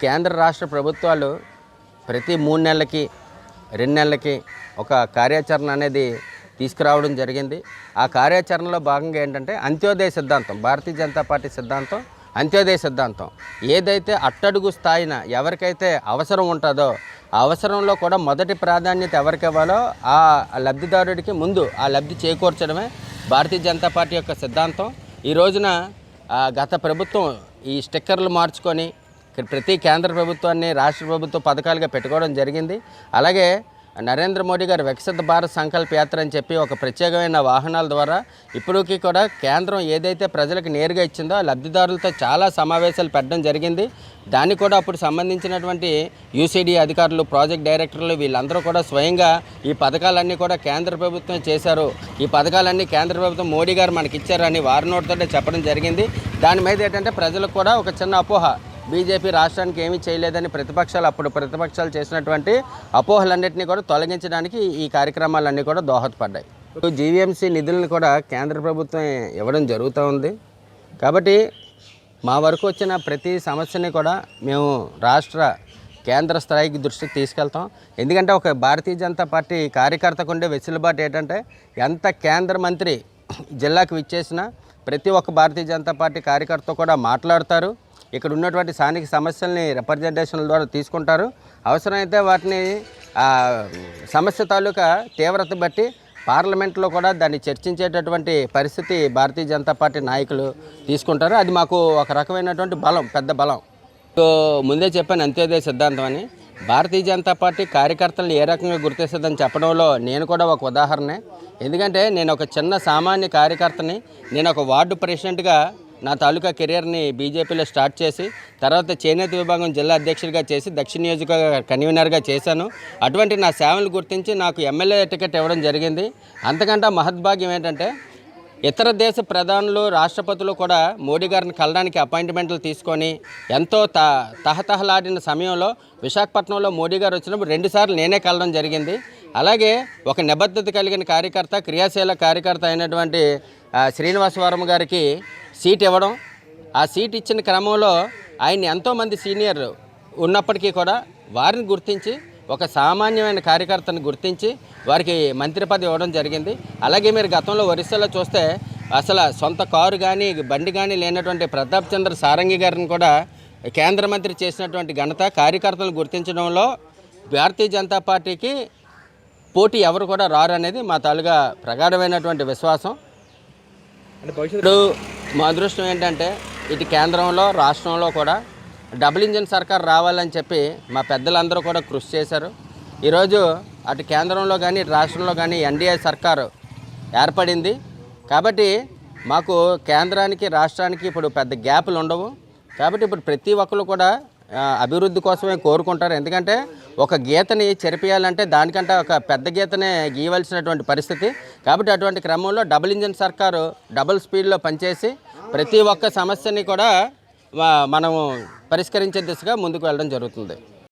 కేంద్ర రాష్ట్ర ప్రభుత్వాలు ప్రతి 3 నెలలకి 2 నెలలకి ఒక కార్యాచరణ అనేది తీసుకురావడం జరిగింది. ఆ కార్యాచరణలో భాగంగా ఏంటంటే అంత్యోదయ సిద్ధాంతం, భారతీయ జనతా పార్టీ సిద్ధాంతం అంత్యోదయ సిద్ధాంతం. ఏదైతే అట్టడుగు స్థాయిన ఎవరికైతే అవసరం ఉంటుందో ఆ అవసరంలో కూడా మొదటి ప్రాధాన్యత ఎవరికి ఇవ్వాలో ఆ లబ్ధిదారుడికి ముందు ఆ లబ్ధి చేకూర్చడమే భారతీయ జనతా పార్టీ యొక్క సిద్ధాంతం. ఈ రోజున గత ప్రభుత్వం ఈ స్టిక్కర్లు మార్చుకొని ప్రతి కేంద్ర ప్రభుత్వాన్ని రాష్ట్ర ప్రభుత్వ పథకాలుగా పెట్టుకోవడం జరిగింది. అలాగే నరేంద్ర మోడీ గారు వికసిత భారత్ సంకల్ప యాత్ర అని చెప్పి ఒక ప్రత్యేకమైన వాహనాల ద్వారా ఇప్పటికీ కూడా కేంద్రం ఏదైతే ప్రజలకు నేరుగా ఇచ్చిందో ఆ లబ్ధిదారులతో చాలా సమావేశాలు పెట్టడం జరిగింది. దానికి కూడా అప్పుడు సంబంధించినటువంటి యూసీడీ అధికారులు, ప్రాజెక్ట్ డైరెక్టర్లు వీళ్ళందరూ కూడా స్వయంగా ఈ పథకాలన్నీ కూడా కేంద్ర ప్రభుత్వం చేశారు, ఈ పథకాలన్నీ కేంద్ర ప్రభుత్వం మోడీ గారు మనకి ఇచ్చారని వారి నోటితోనే చెప్పడం జరిగింది. దాని మీద ఏంటంటే ప్రజలకు కూడా ఒక చిన్న అపోహ, బీజేపీ రాష్ట్రానికి ఏమీ చేయలేదని ప్రతిపక్షాలు చేసినటువంటి అపోహలన్నింటినీ కూడా తొలగించడానికి ఈ కార్యక్రమాలన్నీ కూడా దోహదపడ్డాయి. జీవీఎంసీ నిధులను కూడా కేంద్ర ప్రభుత్వం ఇవ్వడం జరుగుతూ ఉంది. కాబట్టి మా వరకు వచ్చిన ప్రతి సమస్యని కూడా మేము కేంద్ర స్థాయికి దృష్టికి తీసుకెళ్తాం. ఎందుకంటే ఒక భారతీయ జనతా పార్టీ కార్యకర్తకు ఉండే వెసులుబాటు ఏంటంటే ఎంత కేంద్ర మంత్రి జిల్లాకు విచ్చేసినా ప్రతి ఒక్క భారతీయ జనతా పార్టీ కార్యకర్త కూడా మాట్లాడతారు. ఇక్కడ ఉన్నటువంటి స్థానిక సమస్యల్ని రిప్రజెంటేషన్ల ద్వారా తీసుకుంటారు. అవసరమైతే వాటిని సమస్య తాలూకా తీవ్రత బట్టి పార్లమెంట్లో కూడా దాన్ని చర్చించేటటువంటి పరిస్థితి భారతీయ జనతా పార్టీ నాయకులు తీసుకుంటారు. అది మాకు ఒక రకమైనటువంటి బలం, పెద్ద బలం. ముందే చెప్పాను అంత్యోదయ సిద్ధాంతం అని. భారతీయ జనతా పార్టీ కార్యకర్తలను ఏ రకంగా గుర్తిస్తుందని చెప్పడంలో నేను కూడా ఒక ఉదాహరణే. ఎందుకంటే నేను ఒక చిన్న సామాన్య కార్యకర్తని, నేను ఒక వార్డు ప్రెసిడెంట్గా నా తాలూకా కెరియర్ని బీజేపీలో స్టార్ట్ చేసి తర్వాత చేనేత విభాగం జిల్లా అధ్యక్షుడిగా చేసి దక్షిణ నియోజకవర్గ కన్వీనర్గా చేశాను. అటువంటి నా సేవలు గుర్తించి నాకు ఎమ్మెల్యే టికెట్ ఇవ్వడం జరిగింది. అంతకంటే మహద్భాగ్యం ఏంటంటే ఇతర దేశ ప్రధానులు, రాష్ట్రపతులు కూడా మోడీ గారిని కలడానికి అపాయింట్మెంట్లు తీసుకొని ఎంతో తహతహలాడిన సమయంలో విశాఖపట్నంలో మోడీ గారు వచ్చినప్పుడు 2 సార్లు నేనే కలడం జరిగింది. అలాగే ఒక నిబద్ధత కలిగిన కార్యకర్త, క్రియాశీల కార్యకర్త అయినటువంటి శ్రీనివాసవరం గారికి సీట్ ఇవ్వడం, ఆ సీట్ ఇచ్చిన క్రమంలో ఆయన ఎంతోమంది సీనియర్ ఉన్నప్పటికీ కూడా వారిని గుర్తించి ఒక సామాన్యమైన కార్యకర్తను గుర్తించి వారికి మంత్రి పదవి ఇవ్వడం జరిగింది. అలాగే మీరు గతంలో ఒరిస్సాలో చూస్తే అసలు సొంత కారు కానీ బండి కానీ లేనటువంటి ప్రతాప్ చంద్ర సారంగి గారిని కూడా కేంద్ర మంత్రి చేసినటువంటి ఘనత, కార్యకర్తలను గుర్తించడంలో భారతీయ జనతా పార్టీకి పోటీ ఎవరు కూడా రారు అనేది మా తాలూగా ప్రగాఢమైనటువంటి విశ్వాసం. ఇప్పుడు మా అదృష్టం ఏంటంటే ఇటు కేంద్రంలో రాష్ట్రంలో కూడా డబుల్ ఇంజిన్ సర్కార్ రావాలని చెప్పి మా పెద్దలందరూ కూడా కృషి చేశారు. ఈరోజు అటు కేంద్రంలో కానీ ఇటు రాష్ట్రంలో కానీ ఎన్డీఏ సర్కారు ఏర్పడింది. కాబట్టి మాకు కేంద్రానికి రాష్ట్రానికి ఇప్పుడు పెద్ద గ్యాపులు ఉండవు. కాబట్టి ఇప్పుడు ప్రతి ఒక్కరు కూడా అభివృద్ధి కోసమే కోరుకుంటారు. ఎందుకంటే ఒక గీతని చెరిపేయాలంటే దానికంటే ఒక పెద్ద గీతనే గీయవలసినటువంటి పరిస్థితి. కాబట్టి అటువంటి క్రమంలో డబుల్ ఇంజిన్ సర్కారు డబుల్ స్పీడ్లో పనిచేసి ప్రతి ఒక్క సమస్యని కూడా మనము పరిష్కరించే దిశగా ముందుకు వెళ్ళడం జరుగుతుంది.